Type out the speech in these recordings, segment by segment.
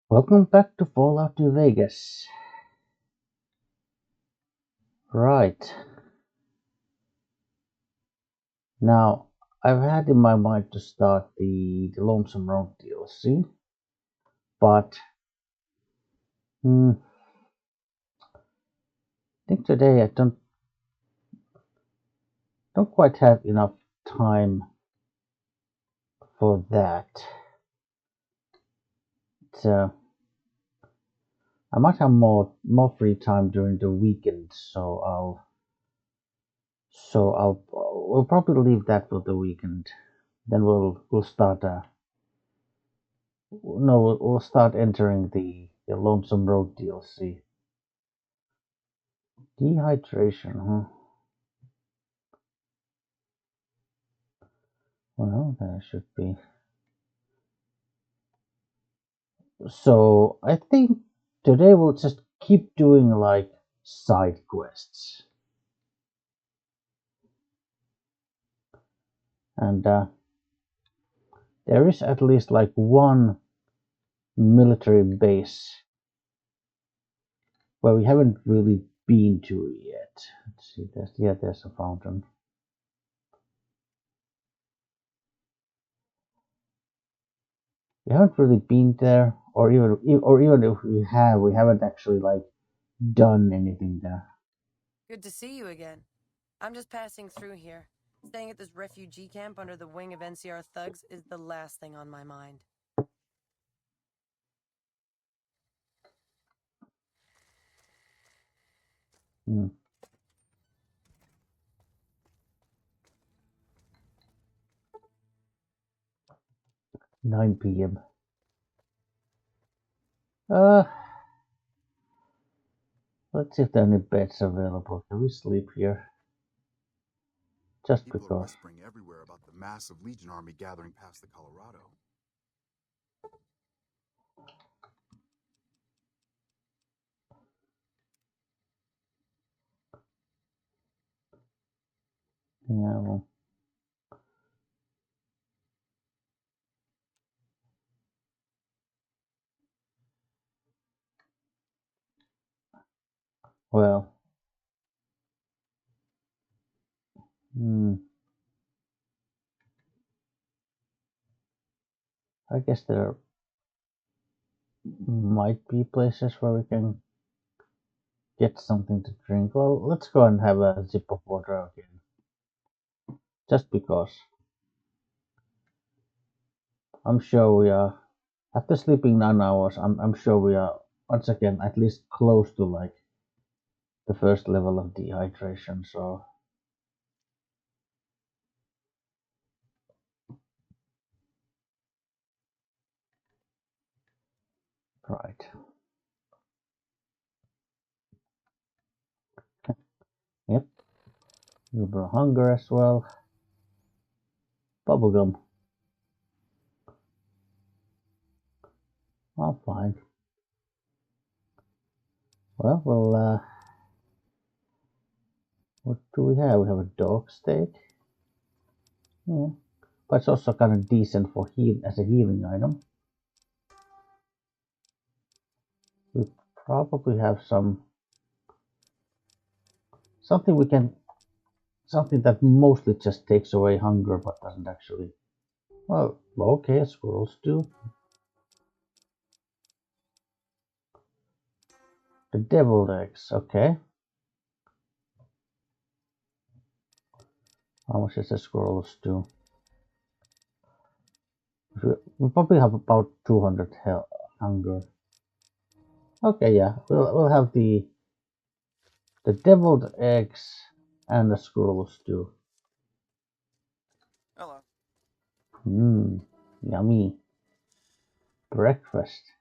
Welcome back to Fallout New Vegas. Right. Now, I've had in my mind to start the Lonesome Road DLC, but I think today I don't quite have enough time for that. So I might have more free time during the weekend, we'll probably leave that for the weekend. Then we'll start no we'll start entering the Lonesome Road DLC. Dehydration, huh? Well, there should be. So I think today we'll just keep doing like side quests. And there is at least like one military base where we haven't really been to yet. Let's see, there's a fountain. We haven't really been there, or even if we have, we haven't actually like done anything there. Good to see you again. I'm just passing through here. Staying at this refugee camp under the wing of NCR thugs is the last thing on my mind. Hmm. 9 p.m. Let's see if there are any beds available. Can we sleep here? Just People because. are whispering everywhere about the massive Legion army gathering past the Colorado. Yeah, well, I guess there might be places where we can get something to drink. Well, let's go and have a sip of water again. Just because. I'm sure we are, after sleeping 9 hours, I'm sure we are, once again, at least close to like the first level of dehydration, so. Right. Yep. Uber hunger as well. Bubblegum. Oh, fine. Well, what do we have? We have a dog steak. Yeah. But it's also kind of decent for as a healing item. We probably have something that mostly just takes away hunger but doesn't actually. Well, okay, squirrels do. The deviled eggs, okay. How much is the squirrels do? We probably have about 200 hunger. Okay, yeah, we'll have the deviled eggs and the squirrels too. Hello. Yummy. Breakfast.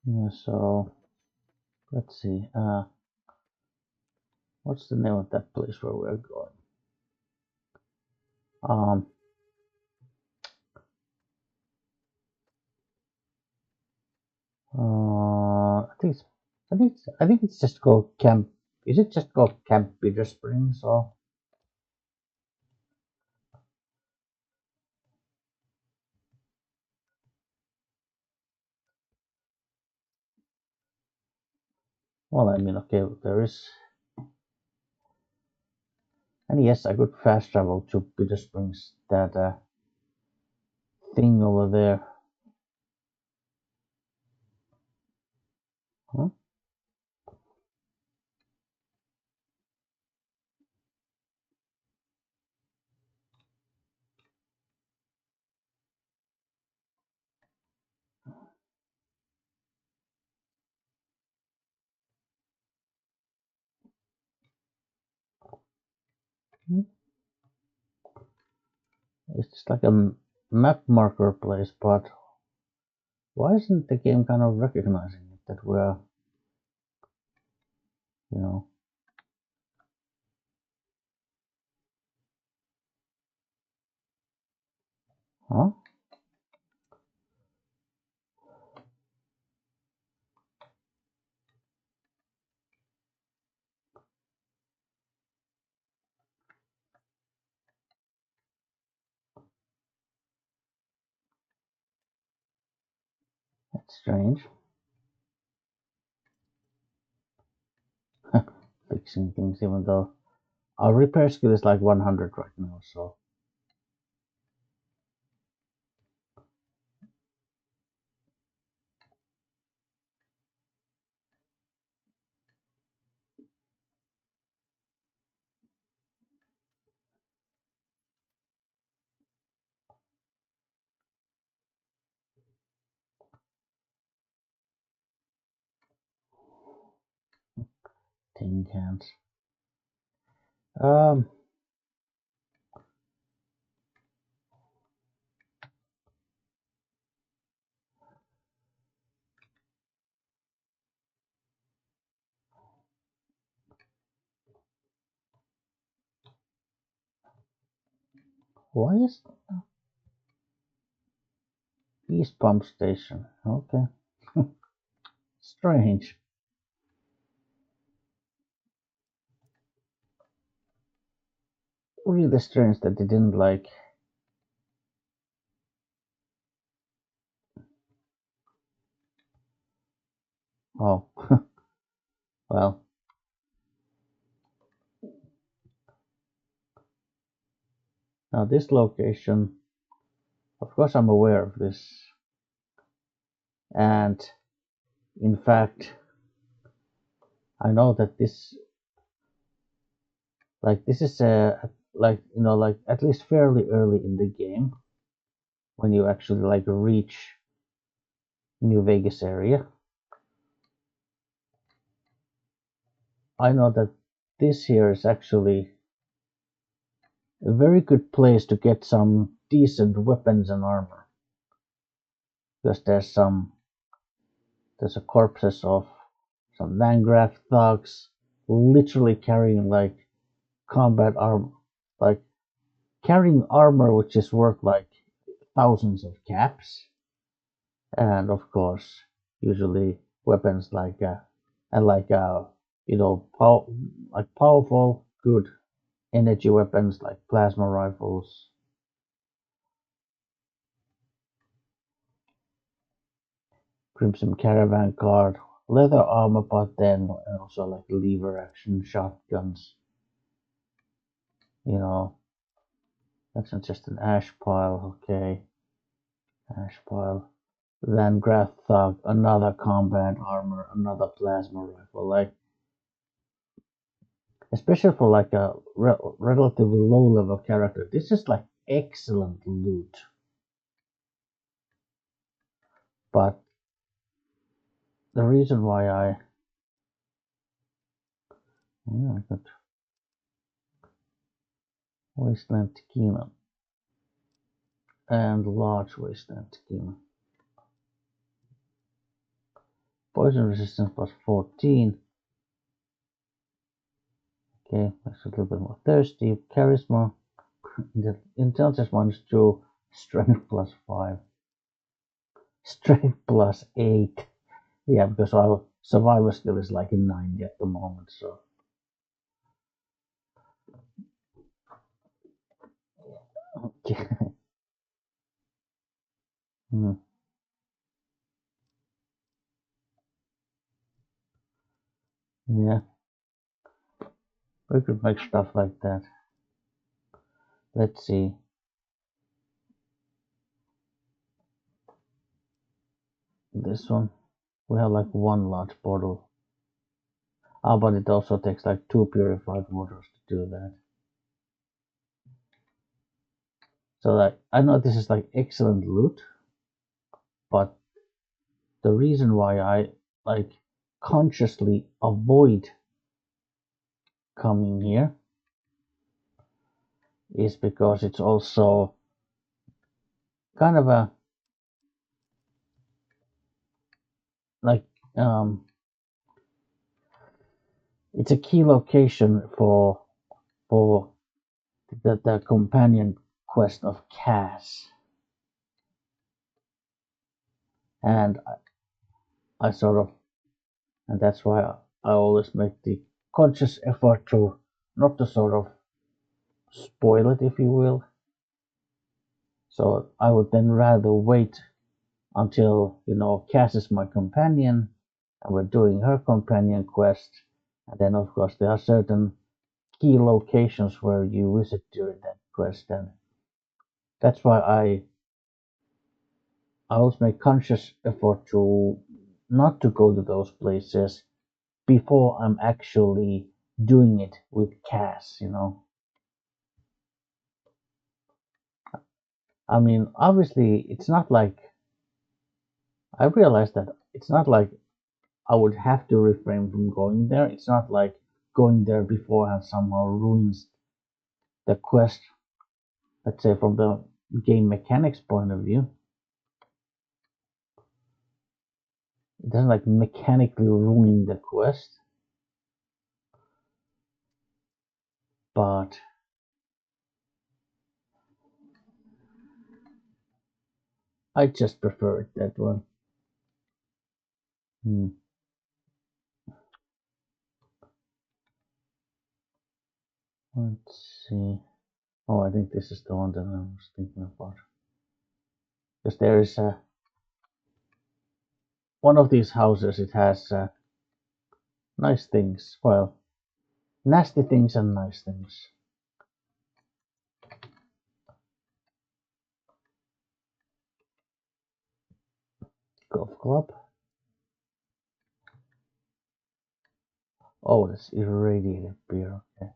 Yeah, so let's see. What's the name of that place where we're going? I think it's just called Camp. Is it just called Camp Bitter Springs or? Well, I mean, okay, there is. And yes, I could fast travel to Bitter Springs, that thing over there. Huh? Hmm? It's just like a map marker place, but why isn't the game kind of recognizing it that we're, you know, huh? That's strange. Fixing things, even though our repair skill is like 100 right now, so. Tin cans. Um, why is East Pump Station? Okay. Strange. Really strange that they didn't like. Oh, well. Now this location, of course I'm aware of this. And in fact, I know that this, like this is like, you know, like at least fairly early in the game when you actually like reach New Vegas area. I know that this here is actually a very good place to get some decent weapons and armor, because there's a corpses of some Landgraf thugs literally carrying like combat armor, like carrying armor which is worth like thousands of caps, and of course usually weapons like and like you know, like powerful good energy weapons like plasma rifles, crimson caravan card, leather armor, but then also like lever action shotguns, you know. That's not just an ash pile. Okay, ash pile, then Graph Thug, another combat armor, another plasma rifle. Like, especially for like a relatively low level character, this is like excellent loot. But the reason why I got Wasteland Tequila and large Wasteland Tequila. Poison resistance plus 14. Okay, that's a little bit more thirsty. Charisma, intelligence minus 2, strength plus 5, strength plus 8. Yeah, because survival skill is like a 90 at the moment, so. Okay. Yeah, we could make stuff like that. Let's see. This one, we have like one large bottle. Ah, but it also takes like 2 purified waters to do that. So like, I know this is like excellent loot, but the reason why I like consciously avoid coming here is because it's also kind of a like it's a key location for the companion quest of Cass, and I sort of, and that's why I always make the conscious effort to not to sort of spoil it, if you will. So I would then rather wait until, you know, Cass is my companion and we're doing her companion quest. And then, of course, there are certain key locations where you visit during that quest. And that's why I always make conscious effort to not to go to those places before I'm actually doing it with Cass, you know. I mean, obviously, it's not like I realize that it's not like I would have to refrain from going there. It's not like going there beforehand somehow ruins the quest, let's say from the game mechanics point of view. It doesn't like mechanically ruin the quest, but I just prefer it that one. Let's see. Oh, I think this is the one that I was thinking about. Because there is one of these houses, it has nice things. Well, nasty things and nice things. Golf club. Oh, that's irradiated beer. Okay.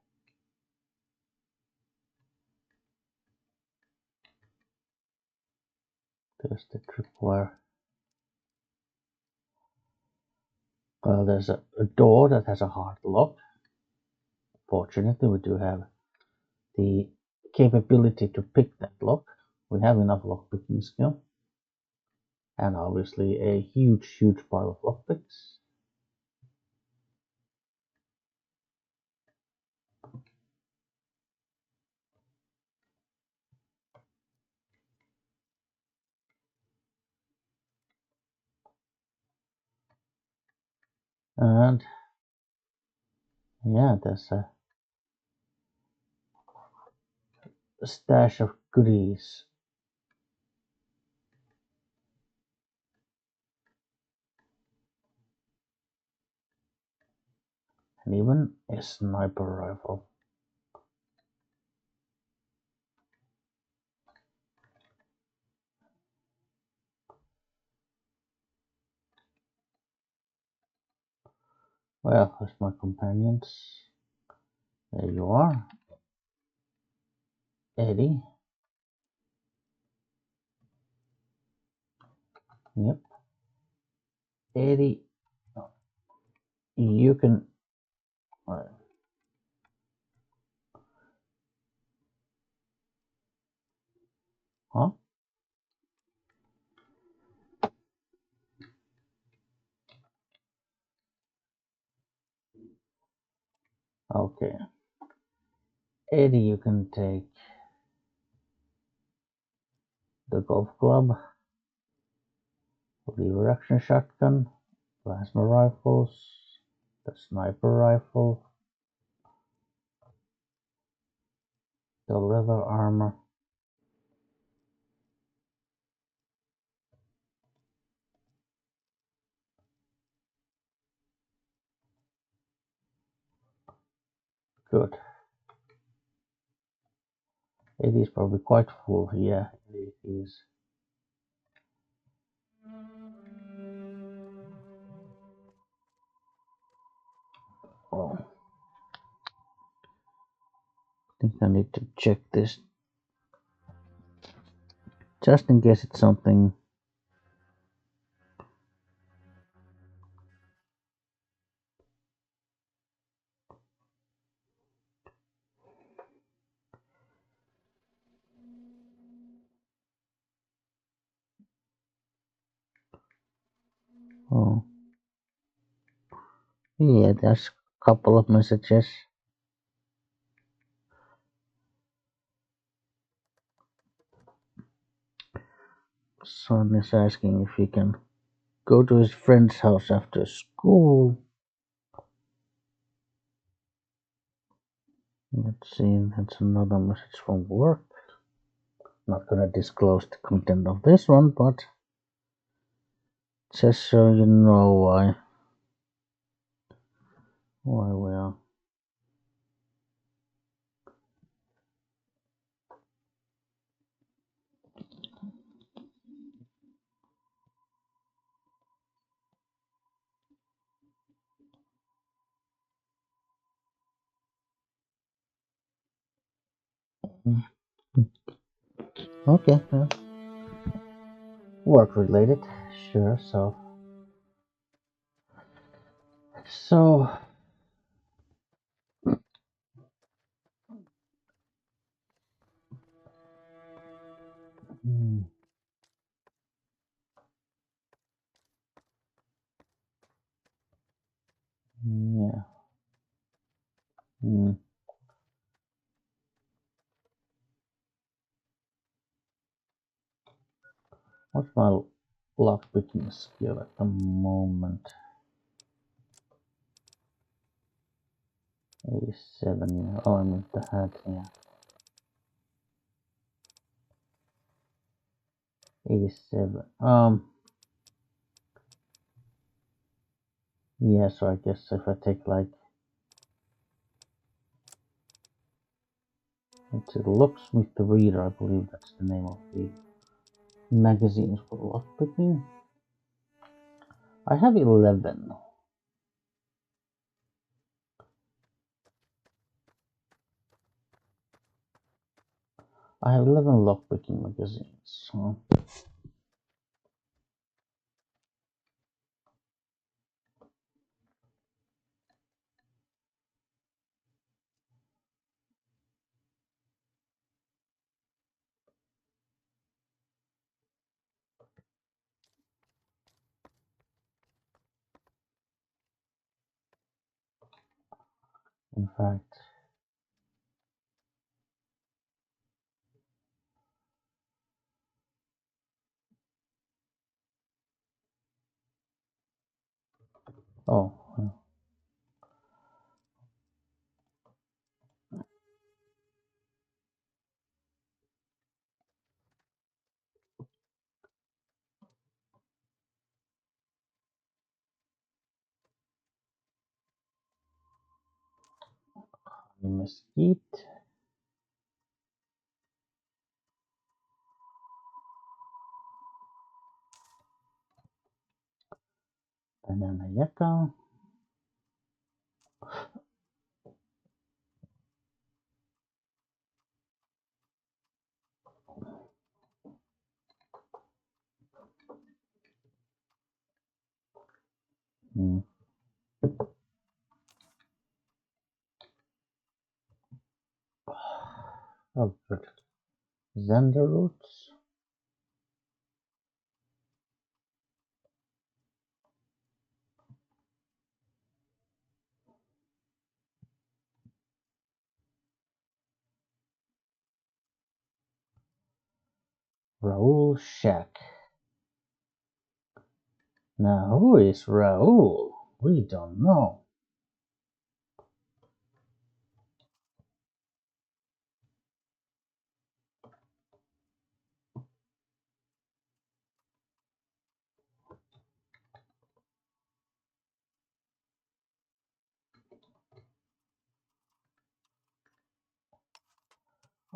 There's the tripwire. Well, there's a door that has a hard lock. Fortunately, we do have the capability to pick that lock. We have enough lock picking skill. And obviously a huge pile of lockpicks. And yeah, there's a stash of goodies. And even a sniper rifle. Well, there's my companions. There you are. Eddie. Yep. Eddie, you can... Huh? Okay. Eddie, you can take the golf club, lever action shotgun, Plasma rifles, the sniper rifle, the leather armor. Good. It is probably quite full. Yeah, it is. Oh, I think I need to check this just in case it's something. Oh, yeah, there's a couple of messages. Son is asking if he can go to his friend's house after school. Let's see, that's another message from work. Not gonna disclose the content of this one, but just so you know why we are. Okay, yeah. Work related, sure. So mm, yeah. Mm. What's my lockpicking skill at the moment? 87. Yeah. Oh, I meant the hat. Yeah. 87. Yeah. So I guess if I take like, let's see, Locksmith the Reader, I believe that's the name of the magazines for lockpicking. I have 11. I have 11 lockpicking magazines. So. In fact, oh, mesquite, banana yucca, mm. Oh, good. Xander roots, Raoul Shack. Now, who is Raul? We don't know.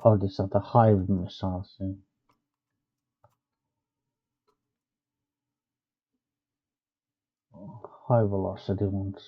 Oh, these are the hive missiles. High velocity ones.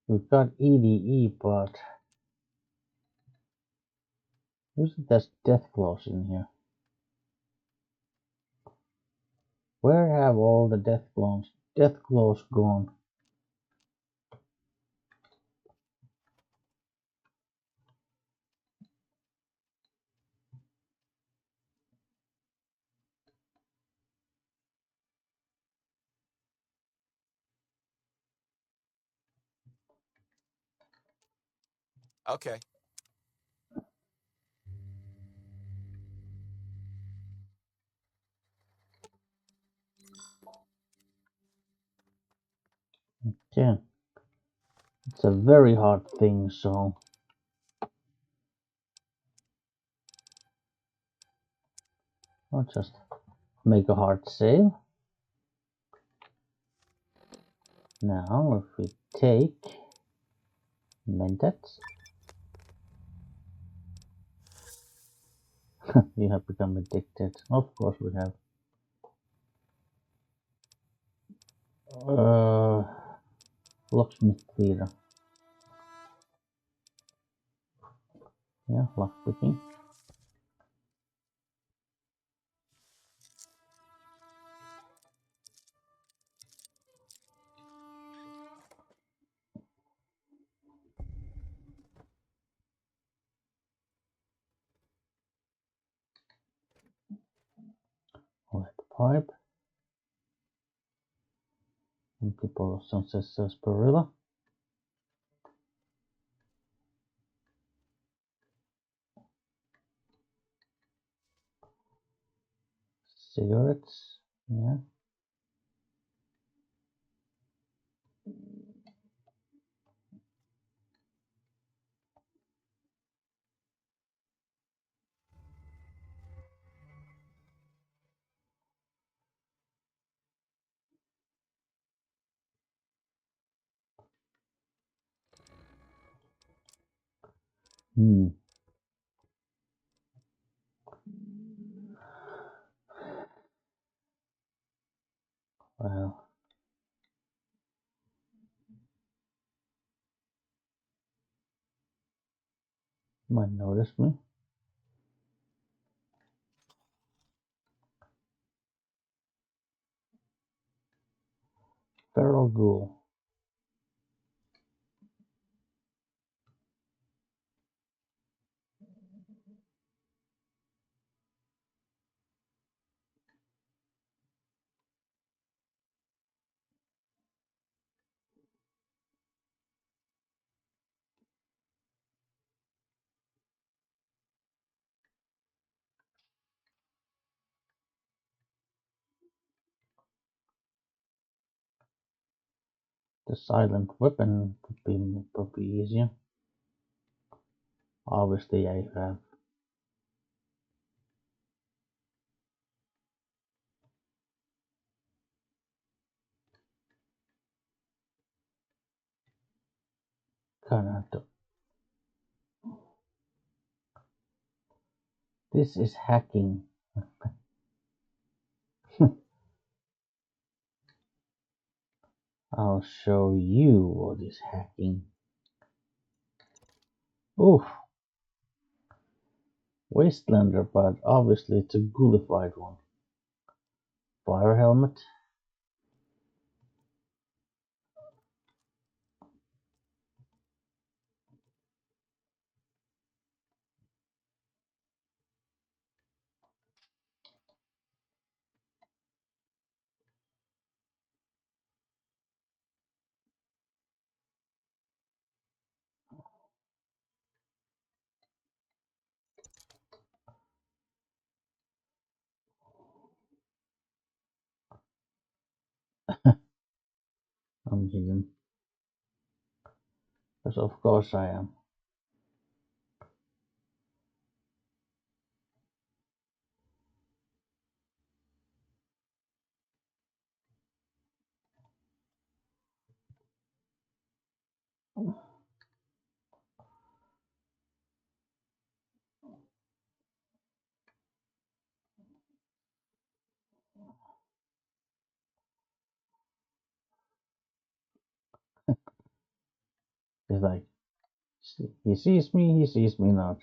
We've got EDE, but usually there's death claws in here. Where have all the death claws gone? Okay. Yeah, it's a very hard thing, so I'll just make a hard save. Now, if we take Mentats, you have become addicted. Of course we have. Locksmith Theater. Yeah, lockpicking. Lead pipe. And people of Sunset Sarsaparilla. Cigarettes. Yeah. Well, might notice me. Feral ghoul. The silent weapon would be easier. Obviously, I have kind of to. This is hacking. I'll show you what is hacking. Oof. Wastelander, but obviously it's a ghoulified one. Fire helmet. I'm hidden. Because of course I am. It's like, he sees me not.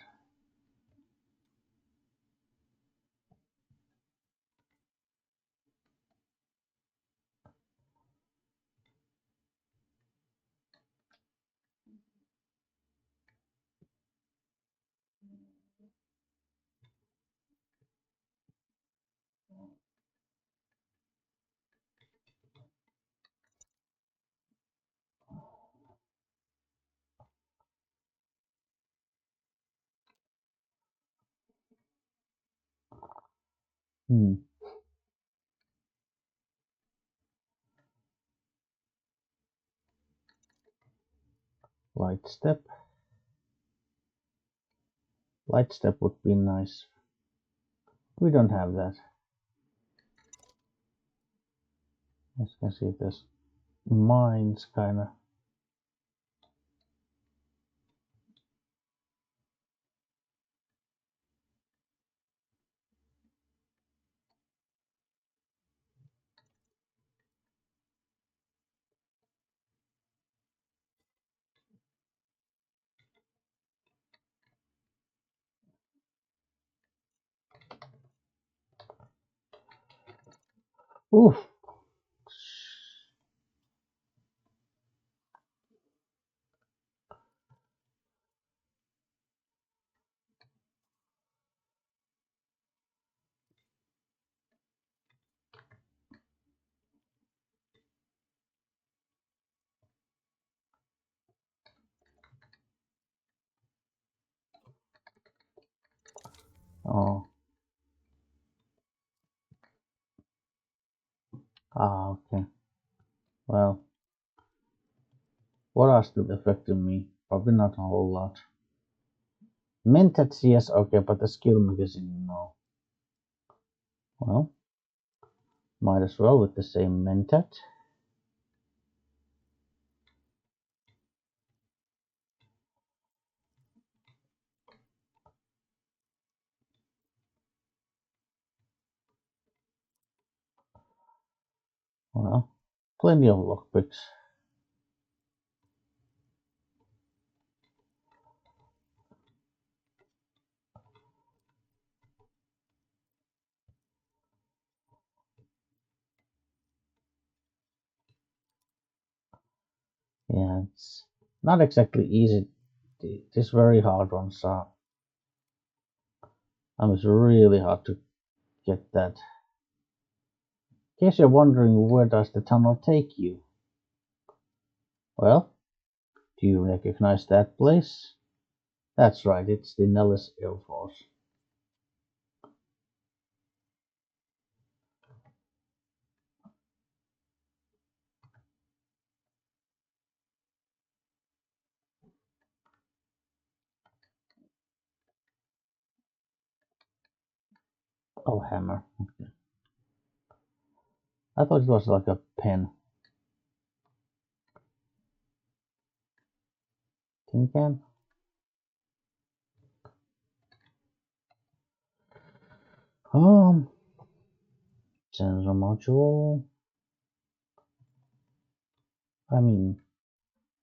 Light step. Light step would be nice. We don't have that. Let's can see if there's mines kinda. Oof. Oh. Ah, okay. Well, what are still affecting me? Probably not a whole lot. Mentats, yes, okay, but the skill magazine, no. Well, might as well with the same mentat. Well, plenty of lockpicks. Yeah, it's not exactly easy. These very hard ones are. It's really hard to get that. In case you're wondering, where does the tunnel take you? Well, do you recognize that place? That's right, it's the Nellis Air Force. Oh, hammer. Okay. I thought it was like a pen. Tin can? Sensor module. I mean,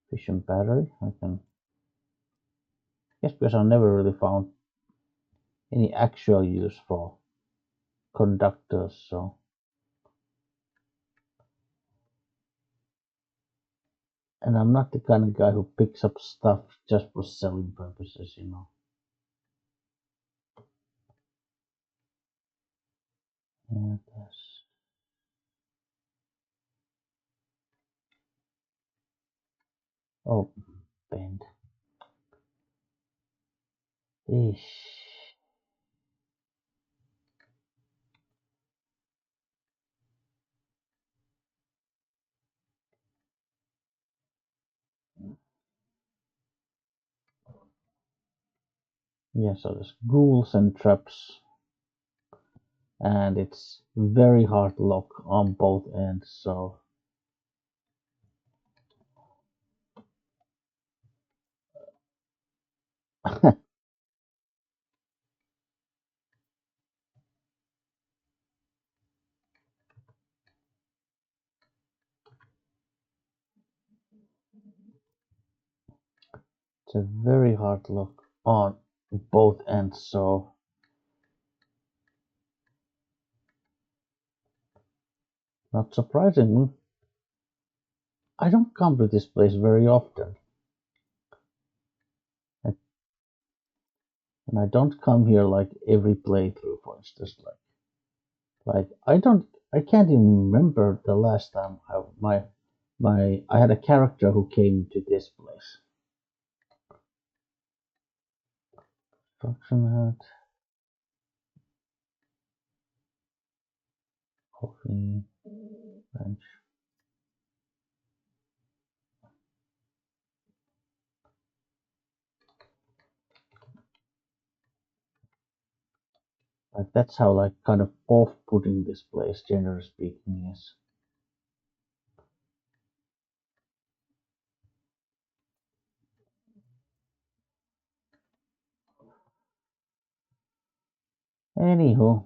fission battery. I can. Yes, because I never really found any actual use for conductors, so. And I'm not the kind of guy who picks up stuff just for selling purposes, you know. Yeah, that's. Oh, bend. Eesh. Yeah, so there's ghouls and traps, and it's very hard to lock on both ends, so it's a very hard lock on both ends, so not surprisingly, I don't come to this place very often. And I don't come here like every playthrough, for instance. Like I can't even remember the last time I had a character who came to this place. Construction hut, coffee, bench. Like that's how like kind of off-putting this place, generally speaking, is. Anywho,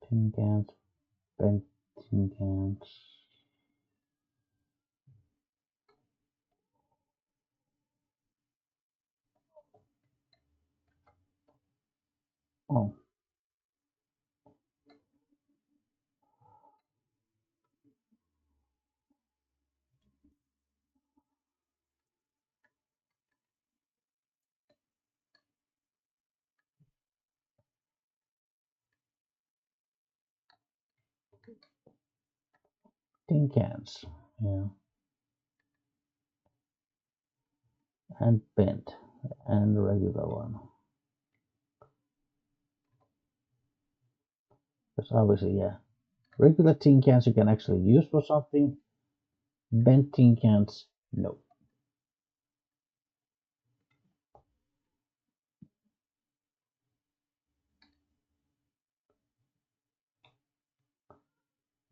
tin cans, bent tin cans. Oh, tin cans. Yeah, and bent, and the regular one. Because obviously, yeah, regular tin cans you can actually use for something. Bent tin cans, no.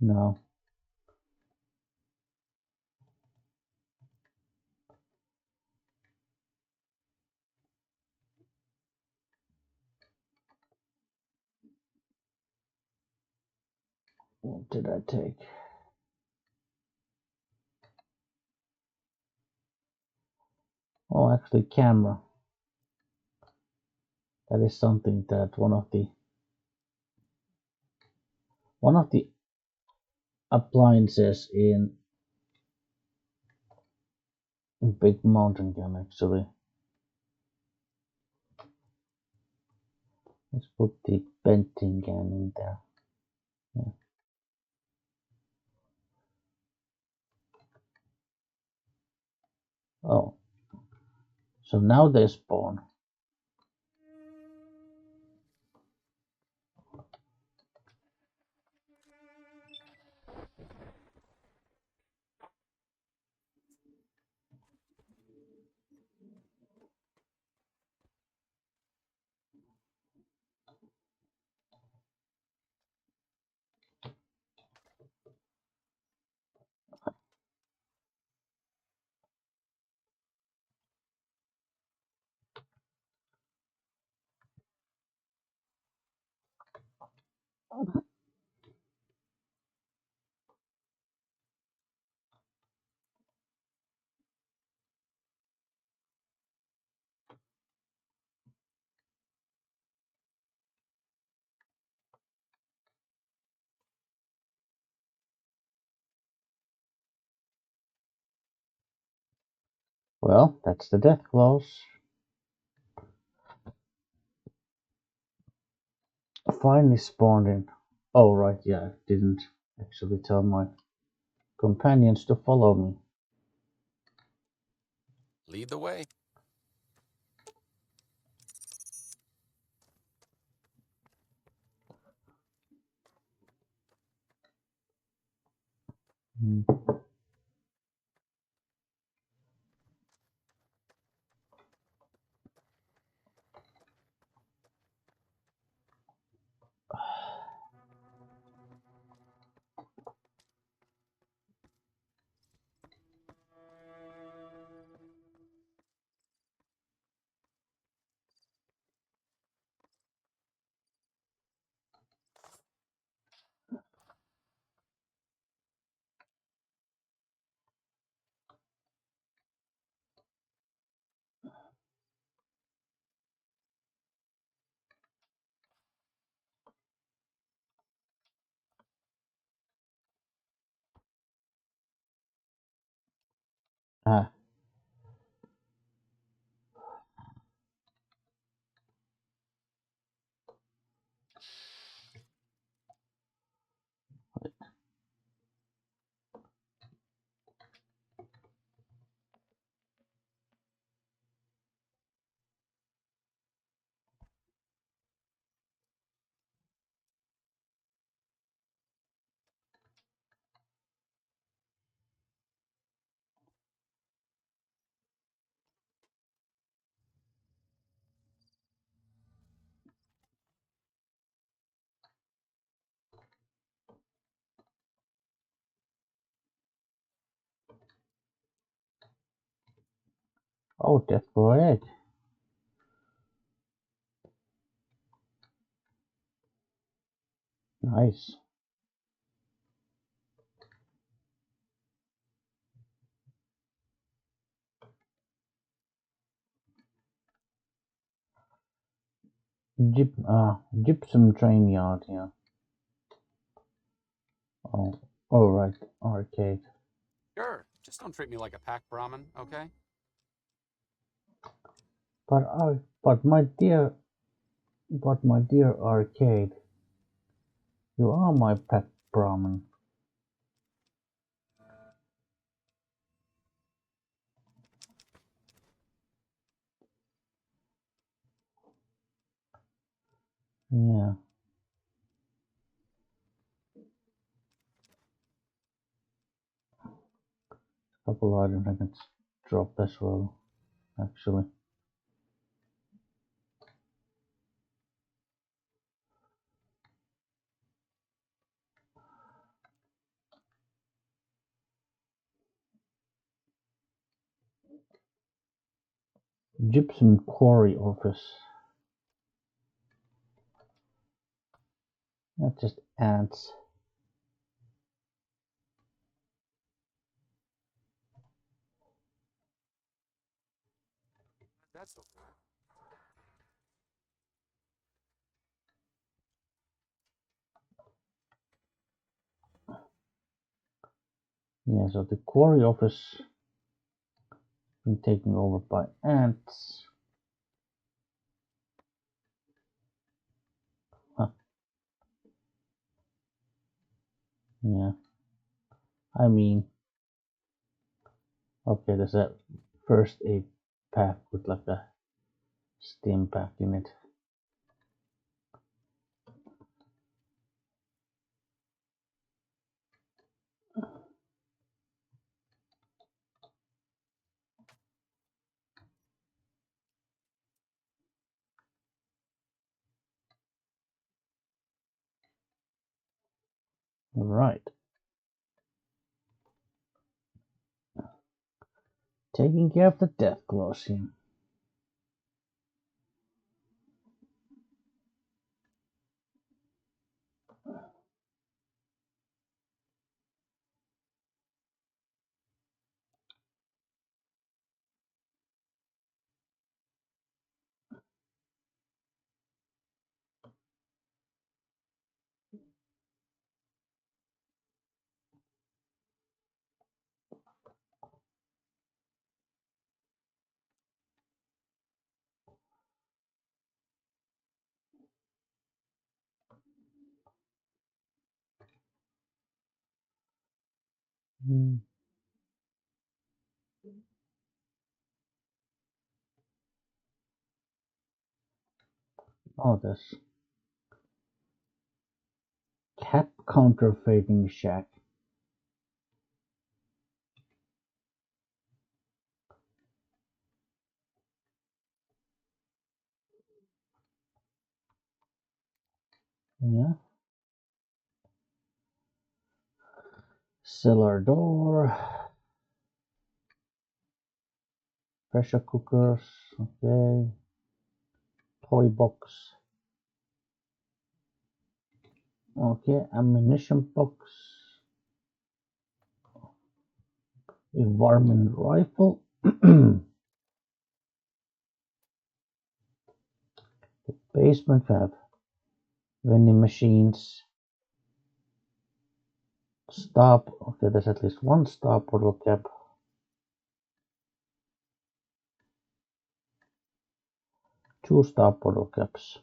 No. What did I take? Oh, actually, camera. That is something that one of the appliances in Big Mountain can actually. Let's put the venting can in there. Yeah. Oh, so now they spawn. Well, that's the death clause. Finally spawned in. Oh, right, yeah, I didn't actually tell my companions to follow me. Lead the way. Ah, oh, that's correct. Nice. Gypsum train yard, yeah. Oh, all right, arcade. Sure. Just don't treat me like a pack Brahmin, okay? But my dear arcade, you are my pet Brahmin. Yeah. Couple items I can drop as well, actually. Gypsum quarry office. Not just ants. That's the Yeah, so the quarry office been taken over by ants. Huh. Yeah. I mean, okay, there's a first aid pack with like a stim pack in it. Right. Taking care of the death claws here. Hmm. Oh, this cap counterfeiting shack. Yeah. Cellar door. Pressure cookers. Okay. Toy box. Okay. Ammunition box. A varmint rifle. Basement fab. Vending machines. Stop. Okay, there's at least one stop bottle cap. Two stop bottle caps.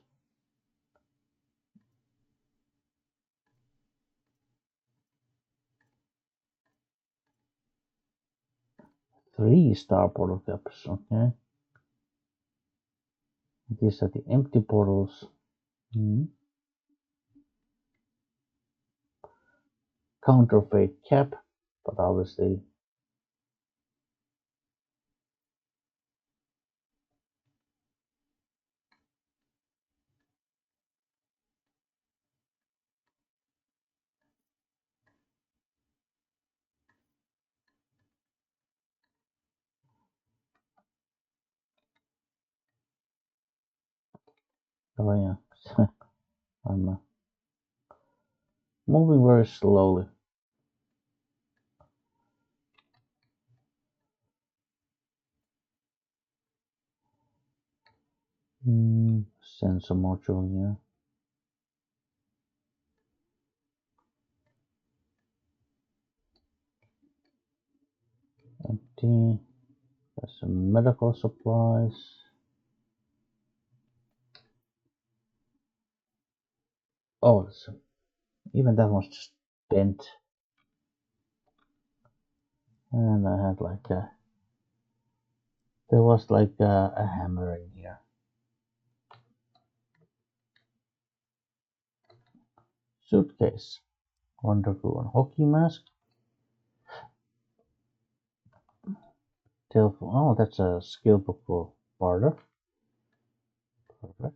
Three stop bottle caps. Okay. These are the empty bottles. Counterfeit cap, but obviously oh yeah. I'm moving very slowly. Sensor module here. Empty. There's some medical supplies. Oh, even that was just bent. And I had like there was like a hammer in here. Suitcase. Wonder Woman hockey mask. Telephone. Oh, that's a skill book for barter. Perfect.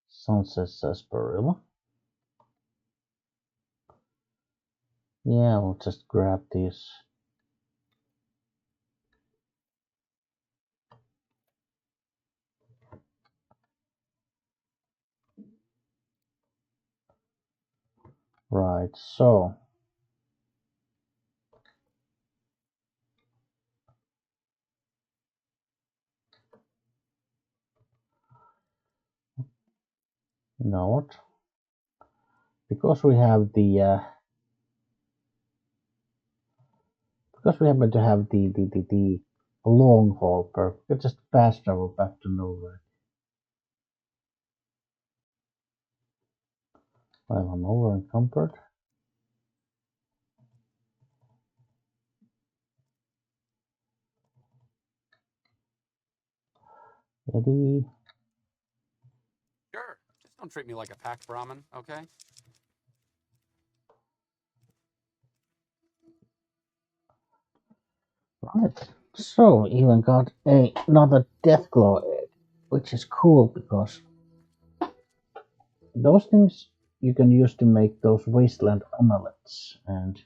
Sunset sarsaparilla. Yeah, we'll just grab these. Right, so you know what? Because we have the because we happen to have the long haul perk, we can just fast travel back to nowhere. While I'm over encumbered. Ready? Sure. Just don't treat me like a packed Brahmin, okay? Right. So even got another Deathglow egg, which is cool because those things you can use to make those wasteland omelets, and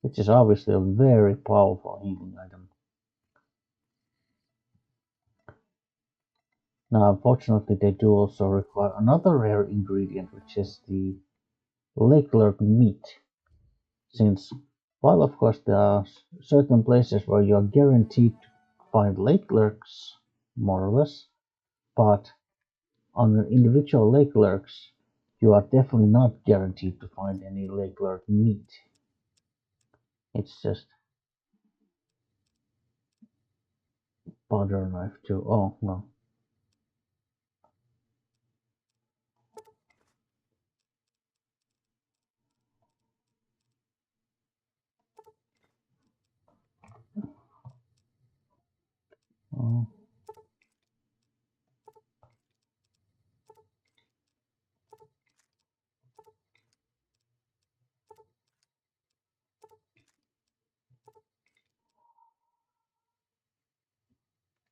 which is obviously a very powerful healing item. Now, unfortunately, they do also require another rare ingredient, which is the lake lurk meat. Since, while of course there are certain places where you are guaranteed to find lake lurks, more or less, but on individual lake lurks, you are definitely not guaranteed to find any lake lurk meat. It's just butter knife too. Oh, no. Oh.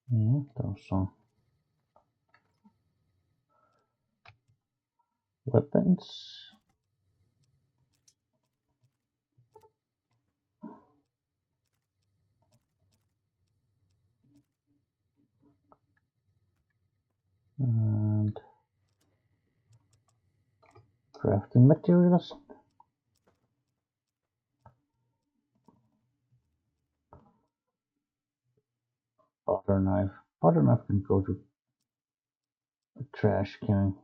Yeah, those are weapons. And crafting materials. Butter knife. Butter knife can go to a trash can.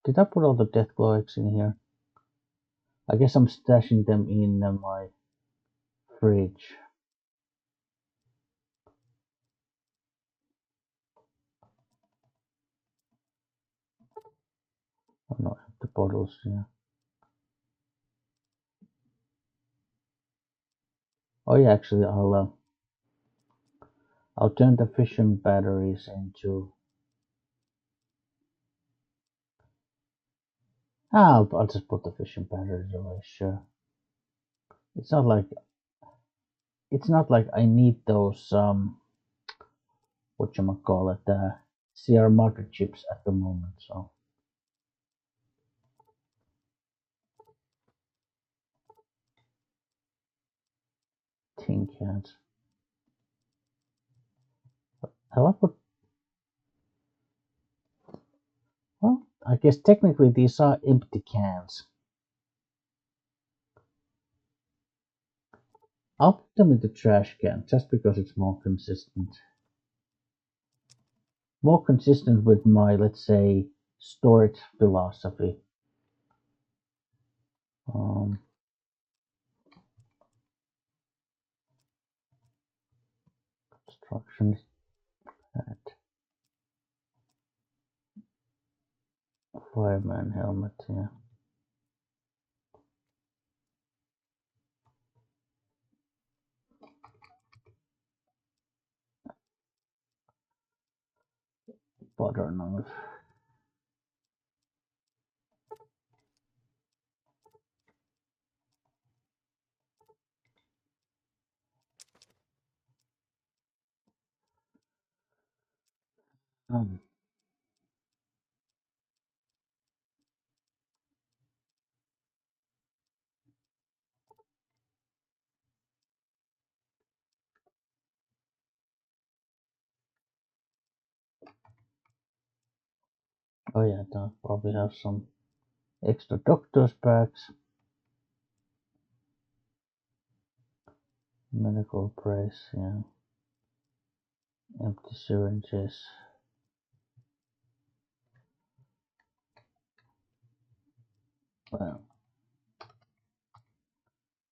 Did I put all the death glow eggs in here? I guess I'm stashing them in my fridge. Oh no, the bottles, yeah. Oh yeah, actually I'll turn the fission batteries into... I'll just put the fission batteries away, sure. It's not like I need those whatchamacallit, CR market chips at the moment, so tin cans. Have I put... Well, I guess technically these are empty cans. I'll put them in the trash can just because it's more consistent. More consistent with my, let's say, storage philosophy. Construction hat. Fireman helmet, yeah. Butter knife. Um, oh yeah, I'll probably have some extra doctor's bags. Medical brace, yeah. Empty syringes. Well,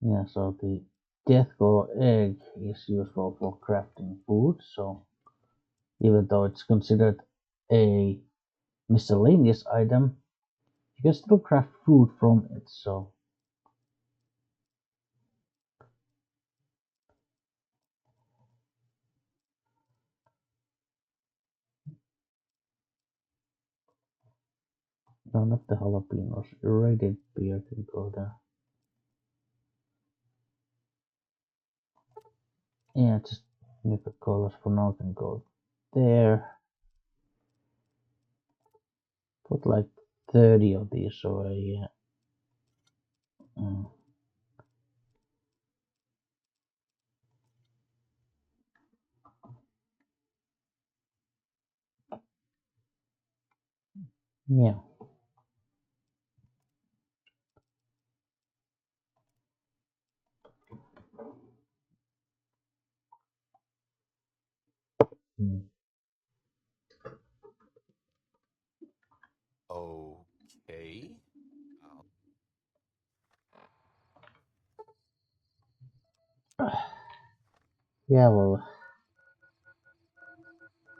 yeah, so the death glow egg is useful for crafting food, so even though it's considered a miscellaneous item, you can still craft food from it, so no, not the jalapenos. Irradiated beer can go there. Yeah, just the colors for now can go there. Put like 30 of these away, yeah. Yeah. Mm. Okay. Yeah, we'll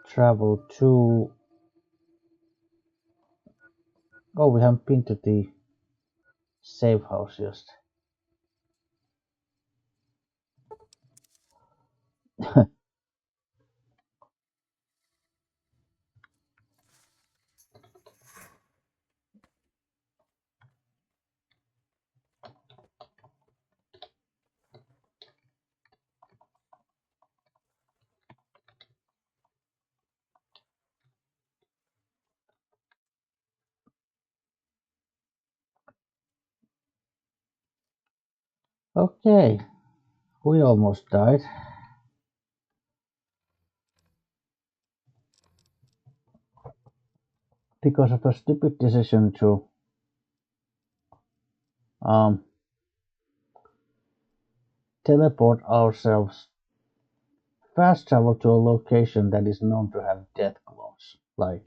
travel to. Oh, we haven't been to the safe house just. Okay, we almost died. Because of a stupid decision to um, teleport ourselves fast travel to a location that is known to have death clones. Like,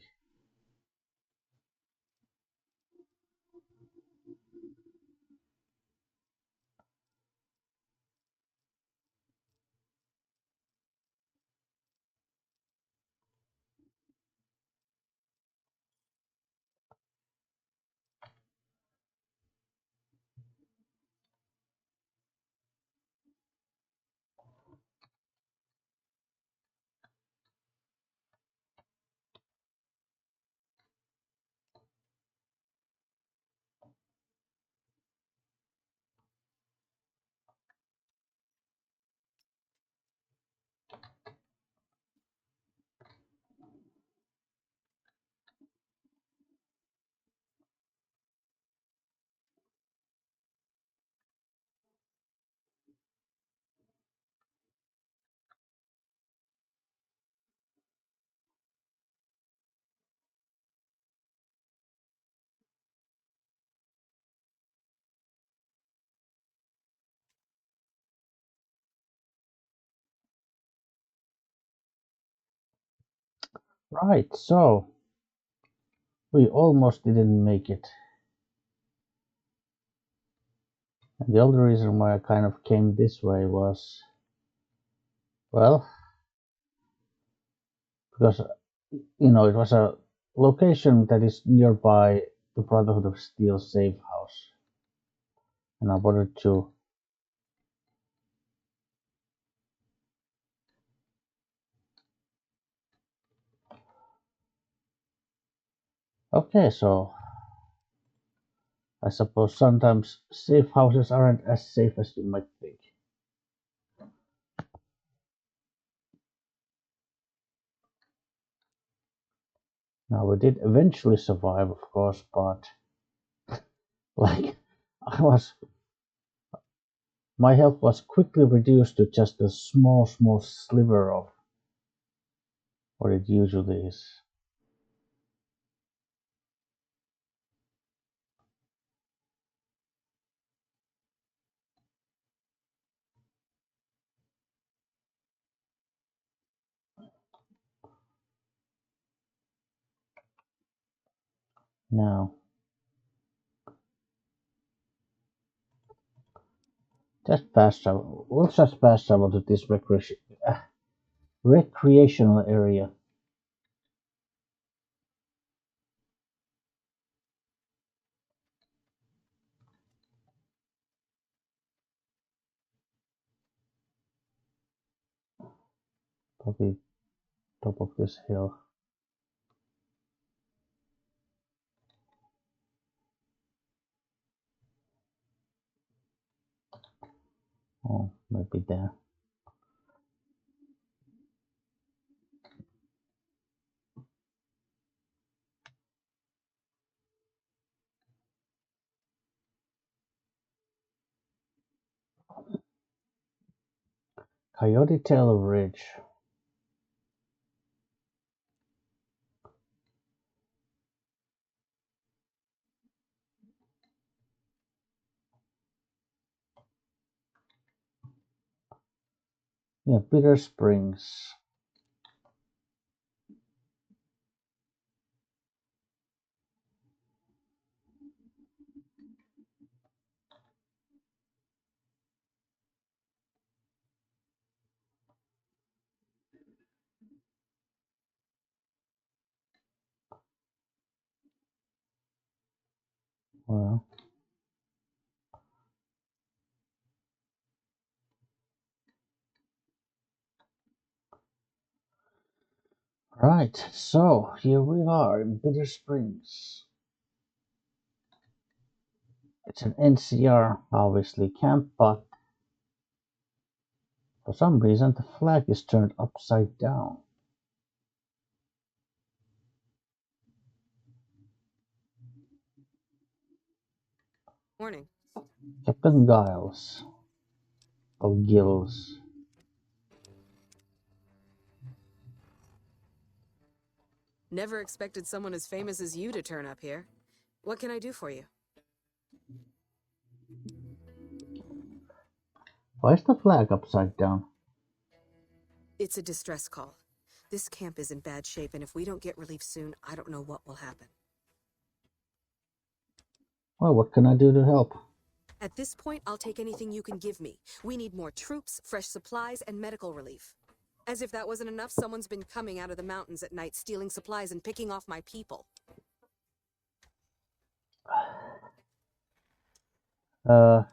right, so we almost didn't make it. And the only reason why I kind of came this way was, well, because, it was a location that is nearby the Brotherhood of Steel safe house. And I wanted to. Okay, so I suppose sometimes safe houses aren't as safe as you might think. Now we did eventually survive, of course, but like I was, my health was quickly reduced to just a small sliver of what it usually is. Now, just fast travel. We'll just fast travel to this recreational area. Probably top of this hill. Oh, maybe there. Coyote Tail Ridge. Yeah, Bitter Springs. Well. Right, so here we are in Bitter Springs. It's an NCR, obviously, camp, but for some reason the flag is turned upside down. Morning. Captain Giles. Or Gills. Never expected someone as famous as you to turn up here. What can I do for you? Why is the flag upside down? It's a distress call. This camp is in bad shape, and if we don't get relief soon, I don't know what will happen. Well, what can I do to help? At this point, I'll take anything you can give me. We need more troops, fresh supplies, and medical relief. As if that wasn't enough, someone's been coming out of the mountains at night, stealing supplies and picking off my people. Uh,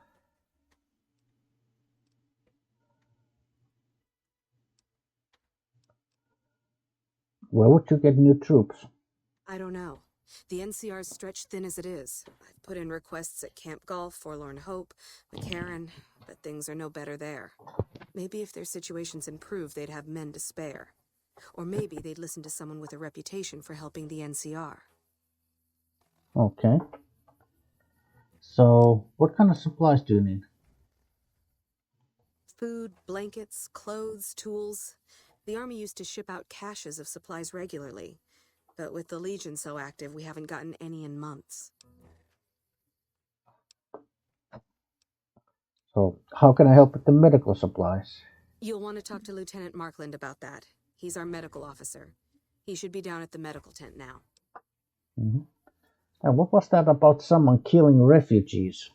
where would you get new troops? I don't know. The NCR's stretched thin as it is. I've put in requests at Camp Golf, Forlorn Hope, McCarran, but things are no better there. Maybe if their situations improve, they'd have men to spare. Or maybe they'd listen to someone with a reputation for helping the NCR. Okay. So, what kind of supplies do you need? Food, blankets, clothes, tools. The Army used to ship out caches of supplies regularly. But with the Legion so active, we haven't gotten any in months. So, how can I help with the medical supplies? You'll want to talk to Lieutenant Markland about that. He's our medical officer. He should be down at the medical tent now. Mm-hmm. And what was that about someone killing refugees?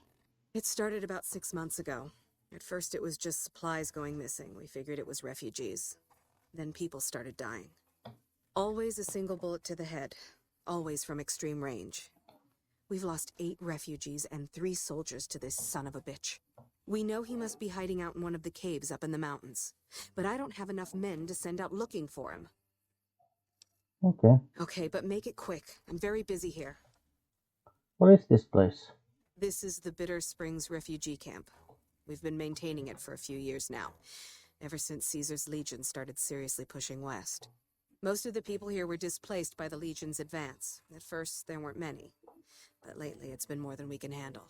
It started about 6 months ago. At first it was just supplies going missing. We figured it was refugees. Then people started dying. Always a single bullet to the head. Always from extreme range. We've lost 8 refugees and 3 soldiers to this son of a bitch. We know he must be hiding out in one of the caves up in the mountains. But I don't have enough men to send out looking for him. Okay. Okay, but make it quick. I'm very busy here. What is this place? This is the Bitter Springs refugee camp. We've been maintaining it for a few years now, ever since Caesar's Legion started seriously pushing west. Most of the people here were displaced by the Legion's advance. At first, there weren't many, but lately it's been more than we can handle.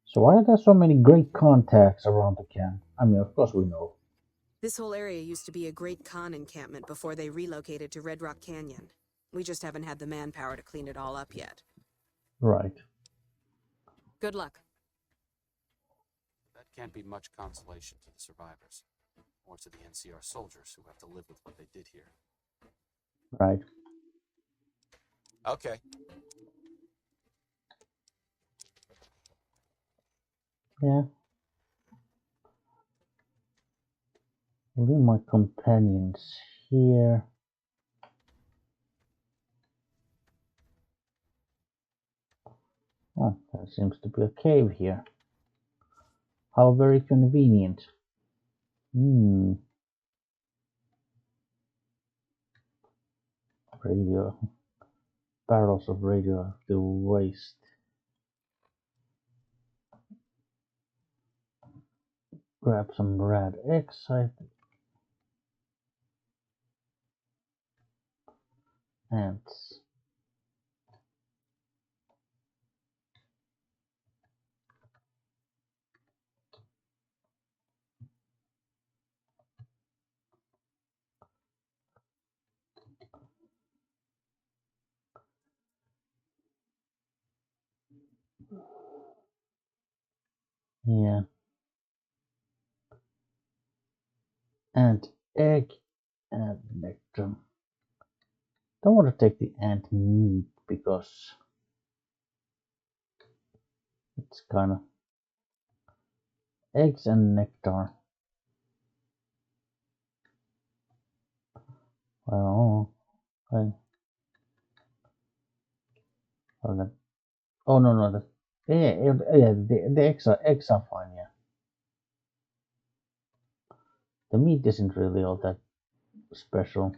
So why are there so many great contacts around the camp? I mean, of course we know. This whole area used to be a Great Khan encampment before they relocated to Red Rock Canyon. We just haven't had the manpower to clean it all up yet. Right. Good luck. That can't be much consolation to the survivors, or to the NCR soldiers who have to live with what they did here. Right. Okay. Yeah. Leave my companions here. Oh, there seems to be a cave here. How very convenient. Radio. Barrels of radioactive waste. Grab some rad eggs. Ants. Yeah. Ant egg and nectar. Don't want to take the ant meat because it's kind of eggs and nectar. Well, I Oh no, no, the eggs are fine. Yeah, the meat isn't really all that special.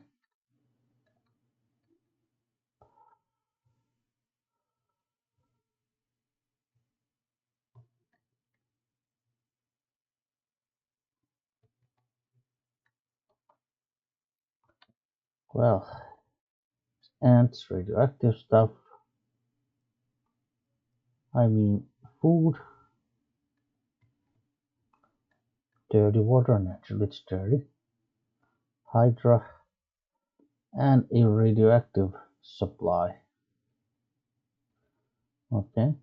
Well, ants, radioactive stuff. I mean, food, dirty water. Naturally, it's dirty. Hydra, and a radioactive supply. Okay.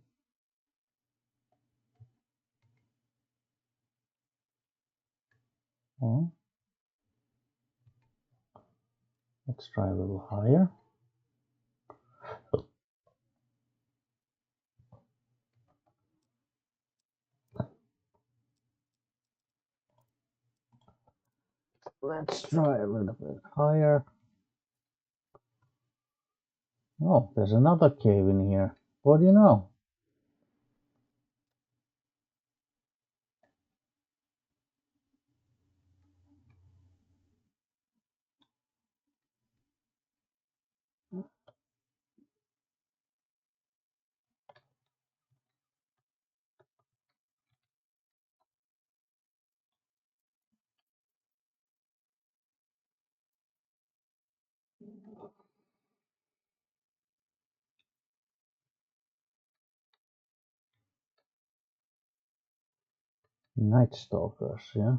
Well, let's try a little higher. Let's try a little bit higher. Oh, there's another cave in here. What do you know? Night stalkers, yeah.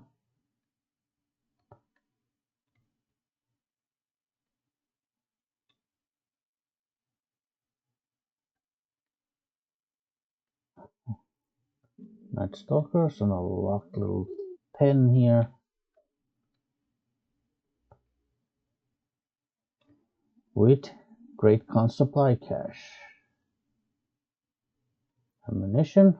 Night stalkers and a locked little pen here. With great con supply cache. Ammunition.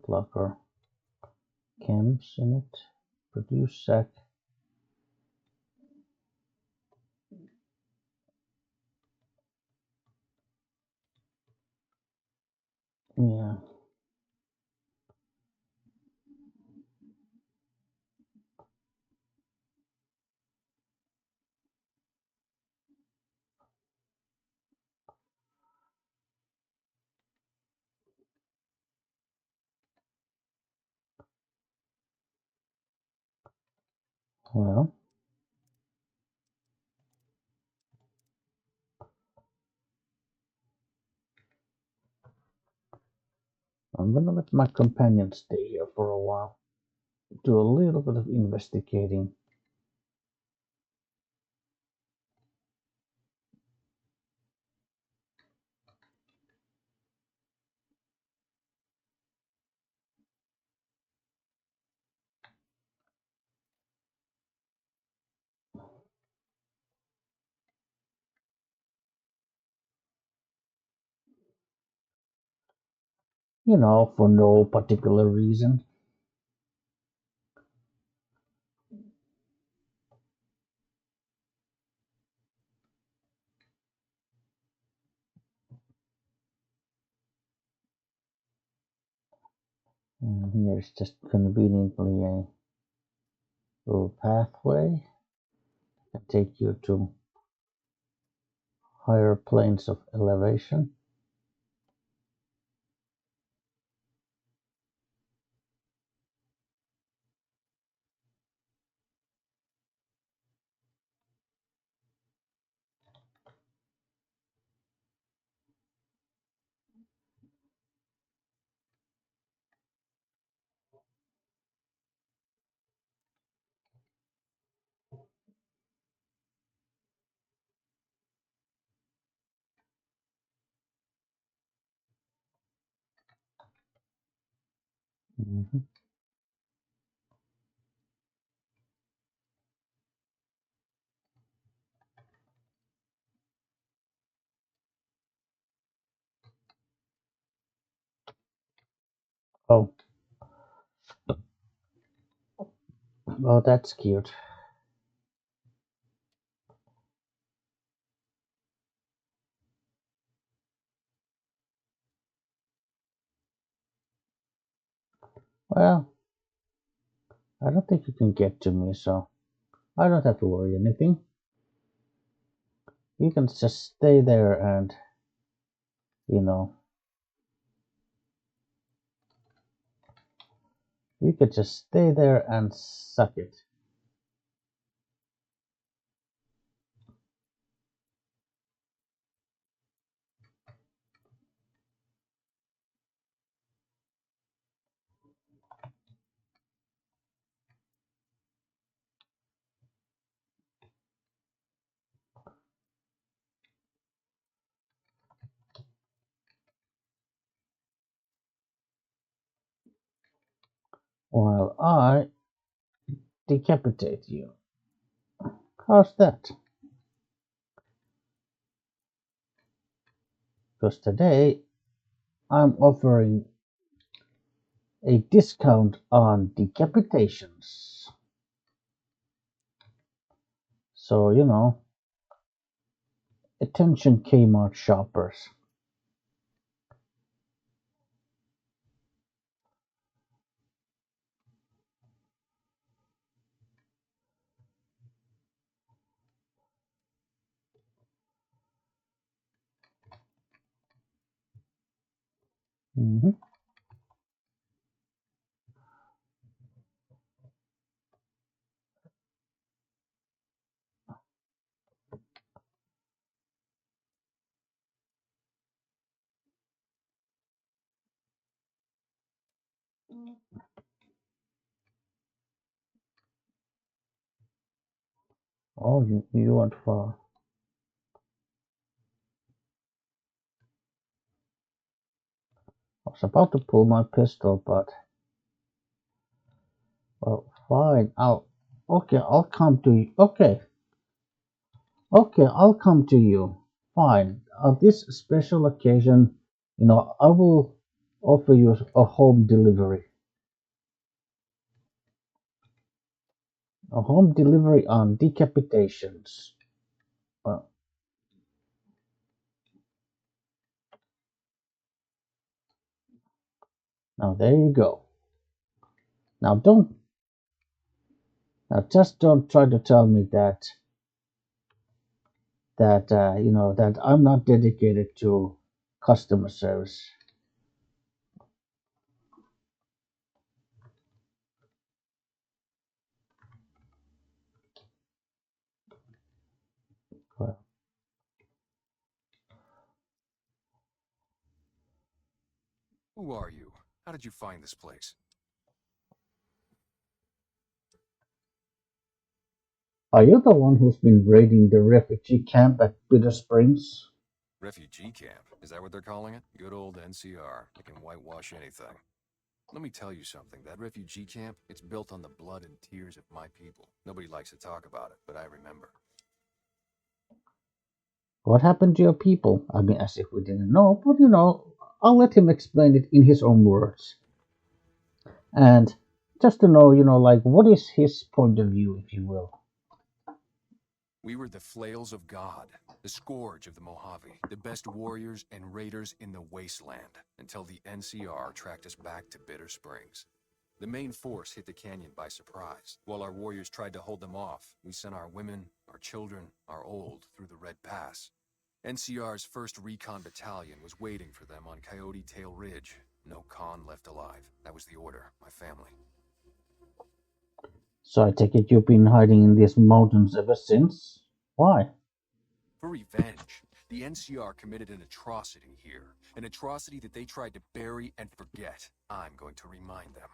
Locker. Chems in it. Produce sack. Yeah. Well, I'm gonna let my companion stay here for a while. Do a little bit of investigating. You know, for no particular reason. And here's just conveniently a little pathway that take you to higher planes of elevation. Mhm. Oh, well, that's cute. Well, I don't think you can get to me, so I don't have to worry anything. You can just stay there and, you know, you could just stay there and suck it. While I decapitate you. How's that? Because today I'm offering a discount on decapitations. So, you know, attention Kmart shoppers. Hmm. Oh, you went far. I was about to pull my pistol, but well, fine. I'll come to you. Okay, I'll come to you. Fine. On this special occasion, I will offer you a home delivery. A home delivery on decapitations. Well, now there you go. Now just don't try to tell me that I'm not dedicated to customer service. Well, Who are you? How did you find this place? are you the one who's been raiding the refugee camp at Bitter Springs? Refugee camp. Is that what they're calling it? Good old NCR. They can whitewash anything. Let me tell you something. That refugee camp, it's built on the blood and tears of my people. Nobody likes to talk about it, but I remember. What happened to your people? I mean, as if we didn't know, but I'll let him explain it in his own words. And just to know, like, what is his point of view, if you will? We were the flails of God, the scourge of the Mojave, the best warriors and raiders in the wasteland, until the NCR tracked us back to Bitter Springs. The main force hit the canyon by surprise. While our warriors tried to hold them off, we sent our women, our children, our old through the Red Pass. NCR's 1st Recon Battalion was waiting for them on Coyote Tail Ridge. No con left alive. That was the order, my family. So I take it you've been hiding in these mountains ever since? Why? For revenge, the NCR committed an atrocity here. An atrocity that they tried to bury and forget. I'm going to remind them.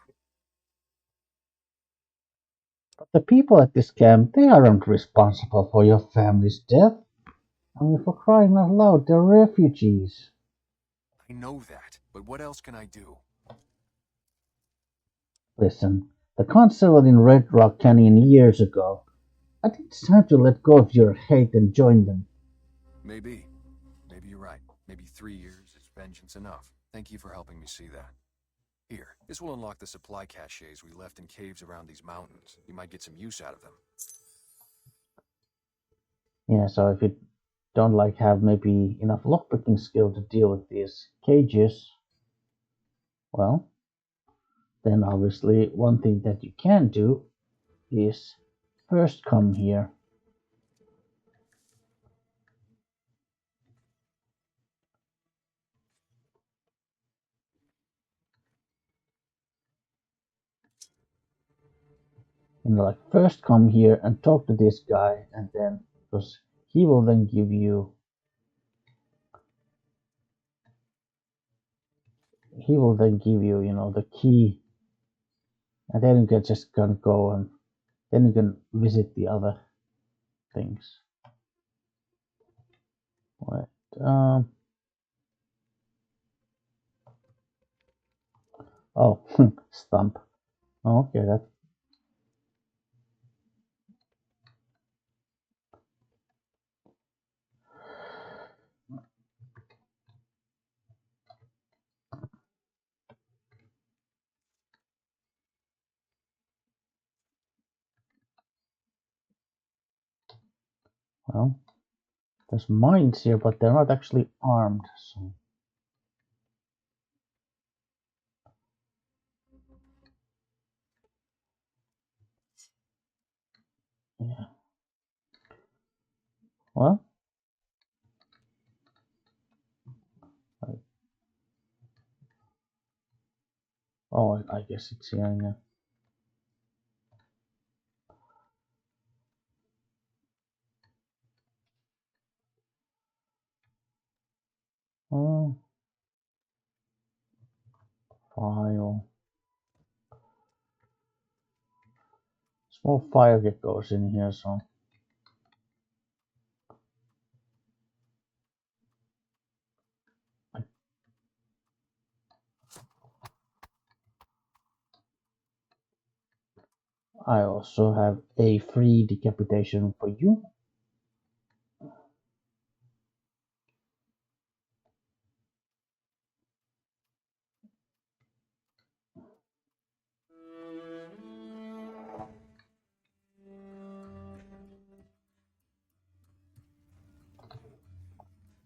But the people at this camp, they aren't responsible for your family's death. I mean, for crying out loud, they're refugees. I know that, but what else can I do? Listen, the concert in Red Rock Canyon years ago. I think it's time to let go of your hate and join them. Maybe. Maybe you're right. Maybe 3 years is vengeance enough. Thank you for helping me see that. Here, this will unlock the supply caches we left in caves around these mountains. You might get some use out of them. Yeah, so if you don't like have maybe enough lockpicking skill to deal with these cages, well, then obviously one thing that you can do is first come here. And like first come here and talk to this guy, and then because he will then give you you know the key, and then you can just kind of go and then you can visit the other things. Right. Oh, stump. Okay, that. Well, there's mines here, but they're not actually armed, so. Yeah. Well. Oh, I guess it's here, yeah. Oh, file. Small fire that goes in here, so. I also have a free decapitation for you.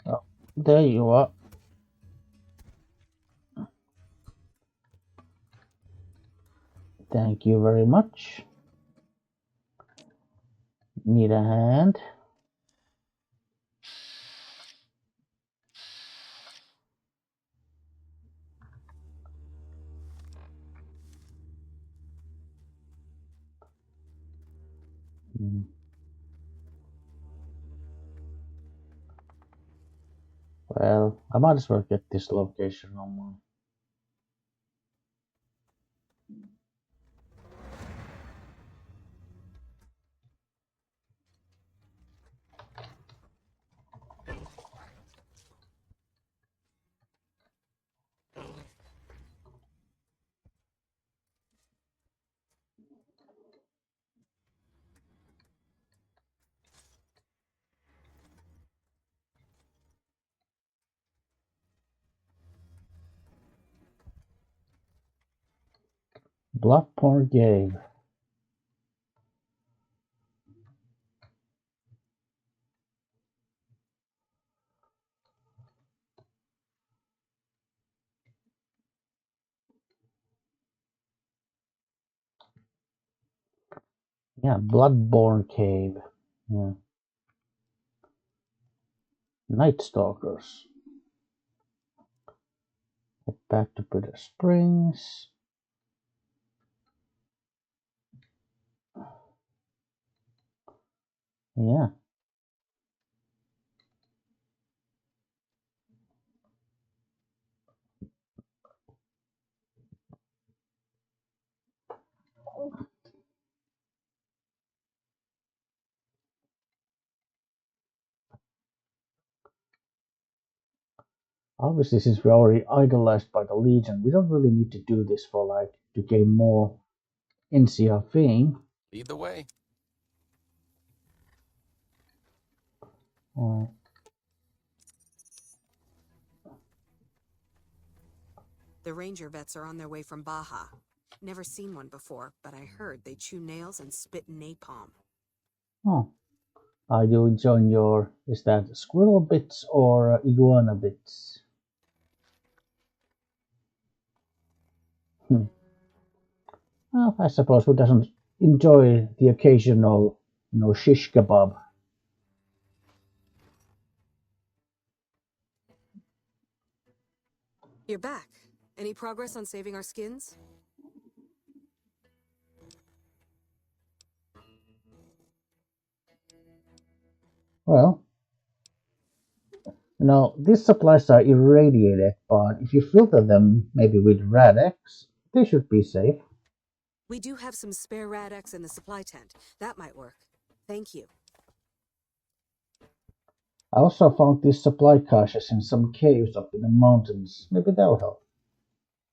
Oh, there you are. Thank you very much. Need a hand? Well, I might as well get this location on my. Bloodborne game. Yeah, Bloodborne Cave. Yeah. Night Stalkers. Head back to Bitter Springs. Yeah. Obviously, since we're already idolized by the Legion, we don't really need to do this for like to gain more NCR fame. Lead the way. The ranger vets are on their way from Baja. Never seen one before, but I heard they chew nails and spit napalm. Oh. Are you enjoying your, is that squirrel bits or iguana bits? Well, I suppose who doesn't enjoy the occasional, shish kebab? You're back. Any progress on saving our skins? Well, these supplies are irradiated, but if you filter them maybe with Rad-X, they should be safe. We do have some spare Rad-X in the supply tent. That might work. Thank you. I also found these supply caches in some caves up in the mountains. Maybe that'll help.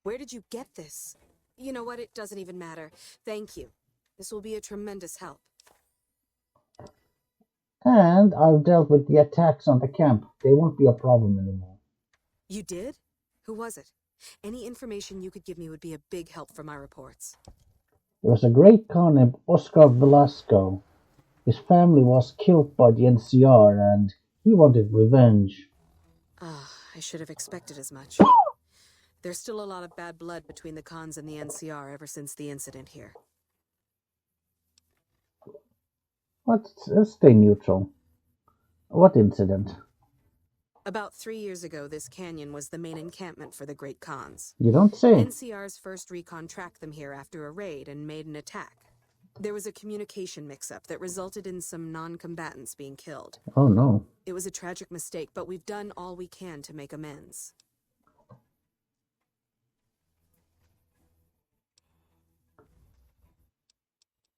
Where did you get this? You know what? It doesn't even matter. Thank you. This will be a tremendous help. And I've dealt with the attacks on the camp. They won't be a problem anymore. You did? Who was it? Any information you could give me would be a big help for my reports. There was a great Khan named Oscar Velasco. His family was killed by the NCR and he wanted revenge. I should have expected as much. There's still a lot of bad blood between the Khans and the NCR ever since the incident here. Let's stay neutral. What incident? About 3 years ago, this canyon was the main encampment for the Great Khans. You don't say. NCR's first recon tracked them here after a raid and made an attack. There was a communication mix-up that resulted in some non-combatants being killed. Oh no. It was a tragic mistake, but we've done all we can to make amends.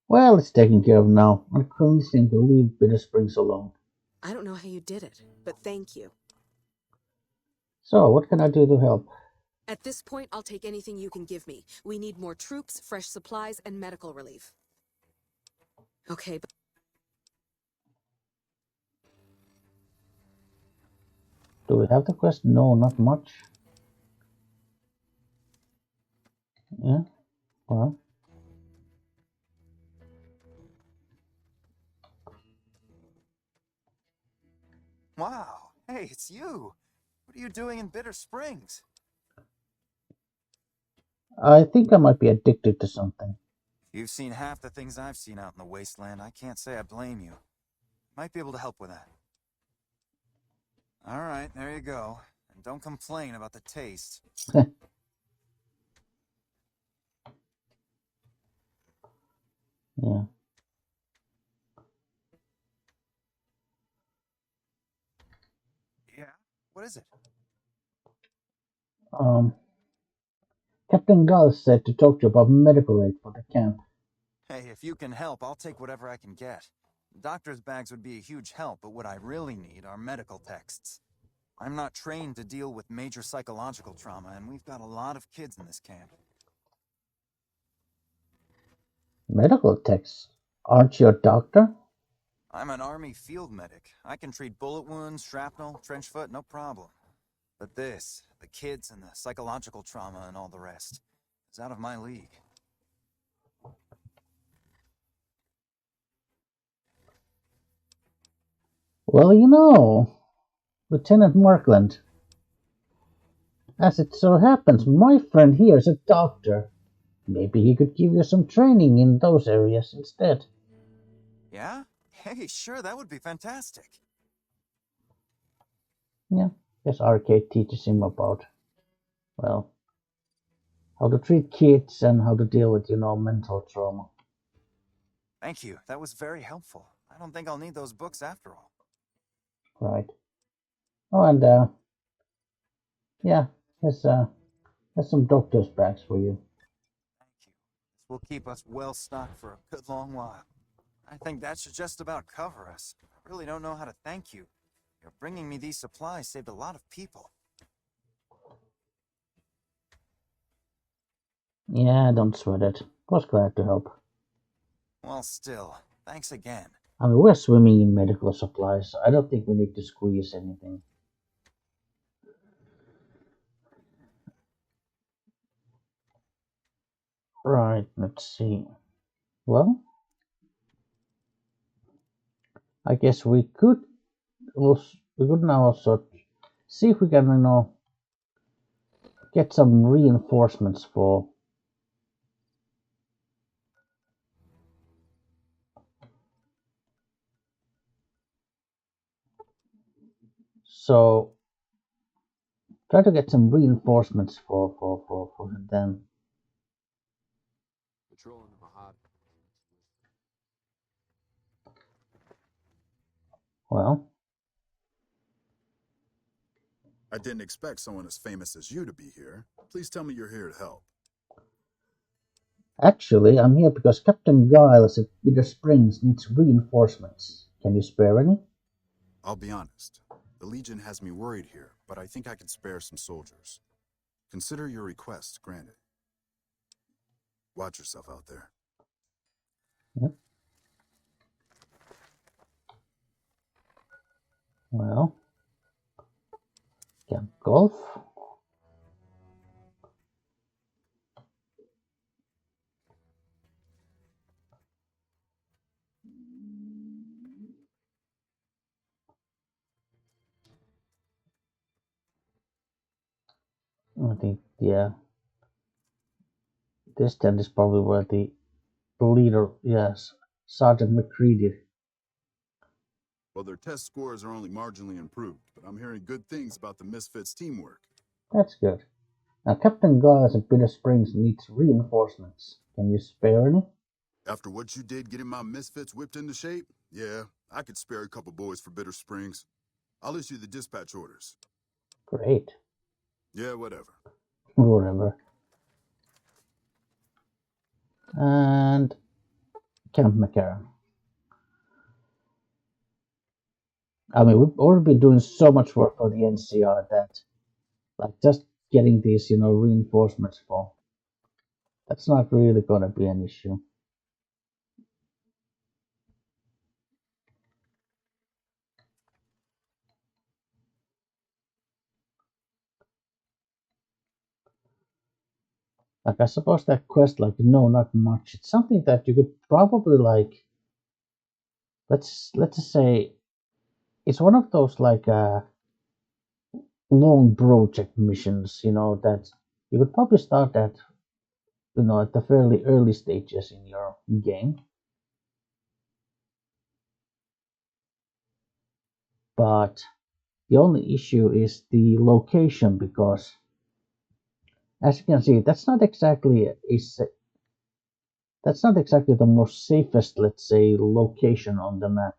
Well, it's taken care of now. I'm convincing to leave Bitter Springs alone. I don't know how you did it, but thank you. So, what can I do to help? At this point, I'll take anything you can give me. We need more troops, fresh supplies, and medical relief. Okay, but... Do we have the quest? No, not much. Yeah, well. Wow, hey, it's you. What are you doing in Bitter Springs? I think I might be addicted to something. If you've seen half the things I've seen out in the wasteland, I can't say I blame you. Might be able to help with that. All right, there you go. And don't complain about the taste. Yeah. Yeah? What is it? Captain Gull said to talk to you about medical aid for the camp. Hey, if you can help, I'll take whatever I can get. Doctor's bags would be a huge help, but what I really need are medical texts. I'm not trained to deal with major psychological trauma, and we've got a lot of kids in this camp. Medical texts? Aren't you a doctor? I'm an Army field medic. I can treat bullet wounds, shrapnel, trench foot, no problem. But this, the kids and the psychological trauma and all the rest, is out of my league. Well, Lieutenant Markland, as it so happens, my friend here is a doctor. Maybe he could give you some training in those areas instead. Yeah? Hey, sure, that would be fantastic. Yeah, guess Arcade teaches him about, well, how to treat kids and how to deal with, mental trauma. Thank you, that was very helpful. I don't think I'll need those books after all. Right. Oh, and, yeah, here's some doctor's bags for you. Thank you. This will keep us well stocked for a good long while. I think that should just about cover us. I really don't know how to thank you. Your bringing me these supplies saved a lot of people. Yeah, don't sweat it. Was glad to help. Well, still, thanks again. I mean, we're swimming in medical supplies. I don't think we need to squeeze anything. Right, let's see. Well, I guess we could now also see if we can, get some reinforcements for. So try to get some reinforcements for them. Patrolling the Mojave. Well, I didn't expect someone as famous as you to be here. Please tell me you're here to help. actually, I'm here because Captain Giles at Bitter Springs needs reinforcements. Can you spare any? I'll be honest. The Legion has me worried here, but I think I can spare some soldiers. Consider your request granted. Watch yourself out there. Yep. Well, Camp Golf. I think, yeah, this tent is probably where the leader, yes, Sergeant McCready. Well, their test scores are only marginally improved, but I'm hearing good things about the Misfits' teamwork. That's good. Now, Captain Giles at Bitter Springs needs reinforcements. Can you spare any? After what you did getting my Misfits whipped into shape, yeah, I could spare a couple boys for Bitter Springs. I'll issue the dispatch orders. Great. Yeah, whatever. Whatever. And Camp McCarran. I mean, we've already been doing so much work for the NCR that, like, just getting these, reinforcements for, that's not really going to be an issue. Like, I suppose that quest, like, no, not much. It's something that you could probably, like, let's just say, it's one of those, like, long project missions, that you could probably start at, at the fairly early stages in your game. But the only issue is the location, because as you can see, that's not exactly the most safest, let's say, location on the map.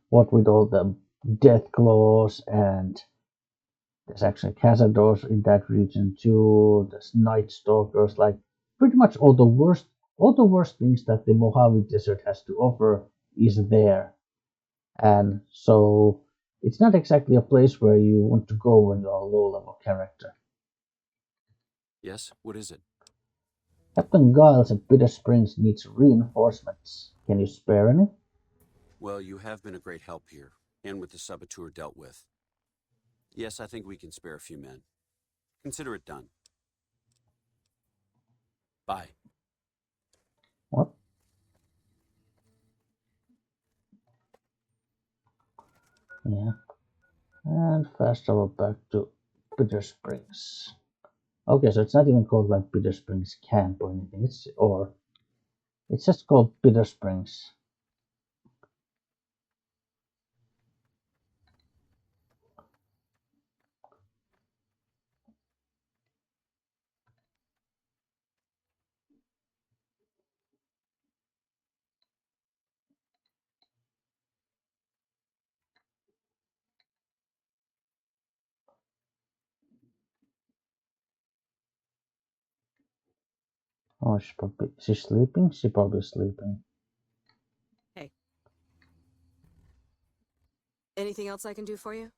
What with all the death claws, and there's actually cazadors in that region too. There's night stalkers, like pretty much all the worst things that the Mojave Desert has to offer is there. And so it's not exactly a place where you want to go when you're a low level character. Yes, what is it? Captain Giles at Bitter Springs needs reinforcements. Can you spare any? Well, you have been a great help here, and with the saboteur dealt with. Yes, I think we can spare a few men. Consider it done. Bye. What? Yeah. And fast travel back to Bitter Springs. Okay, so it's not even called like Bitter Springs Camp or anything. It's just called Bitter Springs. Oh, she's sleeping? She's probably sleeping. Hey. Anything else I can do for you?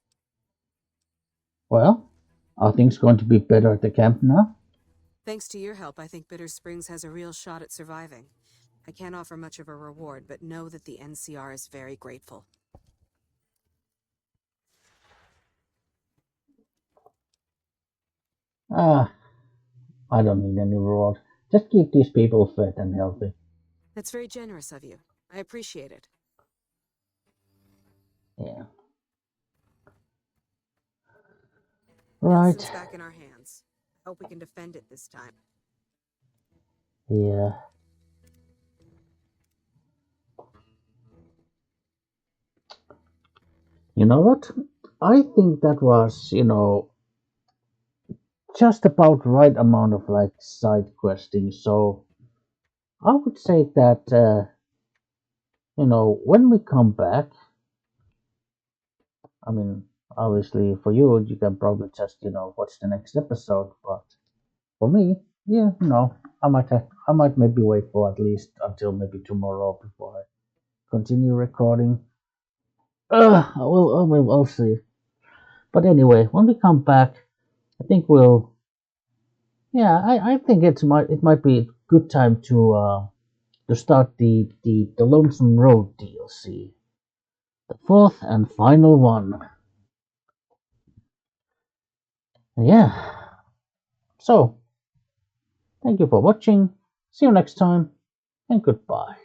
Well, are things going to be better at the camp now? Thanks to your help, I think Bitter Springs has a real shot at surviving. I can't offer much of a reward, but know that the NCR is very grateful. Ah, I don't need any reward. Just keep these people fed and healthy. That's very generous of you. I appreciate it. Yeah. Nelson's Right. back in our hands. I hope we can defend it this time. Yeah. You know what? I think that was, just about right amount of like side questing. So I would say that, when we come back, I mean, obviously for you, you can probably just, watch the next episode. But for me, yeah, I might maybe wait for at least until maybe tomorrow before I continue recording. We'll see. But anyway, when we come back, I think yeah, I think it might be a good time to start the Lonesome Road DLC, the fourth and final one. Yeah. So, thank you for watching. See you next time, and goodbye.